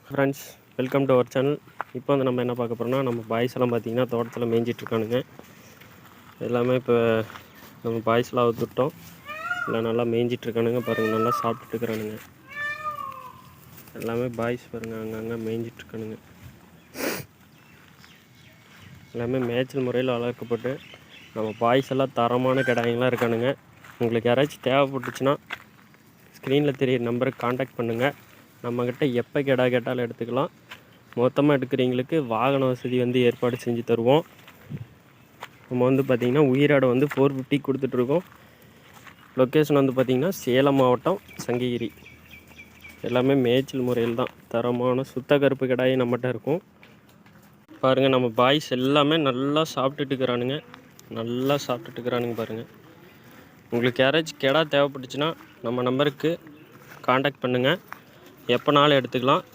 Friends, welcome to our channel. இப்போ வந்து நம்ம என்ன பார்க்க போகிறோம்னா, நம்ம பாய்ஸ் எல்லாம் பார்த்தீங்கன்னா தோட்டத்தில் மேய்ஞ்சிட்ருக்கானுங்க. எல்லாமே இப்போ நம்ம பாய்ஸ்லாம் அவுத்துட்டோம். எல்லாம் நல்லா மேய்ஞ்சிட்ருக்கானுங்க. பாருங்கள், நல்லா சாப்பிட்டுட்டுருக்கானுங்க. எல்லாமே பாய்ஸ் பாருங்கள், அங்கங்கே மேய்ஞ்சிட்ருக்கானுங்க. எல்லாமே மேய்ச்சல் முறையில் வளர்க்கப்பட்டு நம்ம பாய்ஸ் எல்லாம் தரமான கிடாய்ங்களாம் இருக்கானுங்க. உங்களுக்கு யாராச்சும் தேவைப்பட்டுச்சுன்னா ஸ்க்ரீனில் தெரியிற நம்பருக்கு காண்டாக்ட் பண்ணுங்கள். நம்மக்கிட்ட எப்போ கிடா கேட்டாலும் எடுத்துக்கலாம். மொத்தமாக எடுக்கிறவங்களுக்கு வாகன வசதி வந்து ஏற்பாடு செஞ்சு தருவோம். நம்ம வந்து பார்த்திங்கன்னா உயிராடை வந்து 450 கொடுத்துட்ருக்கோம். லொக்கேஷன் வந்து பார்த்திங்கன்னா சேலம் மாவட்டம் சங்ககிரி. எல்லாமே மேய்ச்சல் முறையில் தான் தரமான சுத்த கருப்பு கிடாயும் நம்மகிட்ட இருக்கும். பாருங்கள், நம்ம பாய்ஸ் எல்லாமே நல்லா சாப்பிட்டுட்டுருக்குறானுங்க. பாருங்கள். உங்களுக்கு யாராச்சும் கிடா தேவைப்பட்டுச்சுன்னா நம்ம நம்பருக்கு காண்டாக்ட் பண்ணுங்கள். எப்போனாலும் எடுத்துக்கலாம்.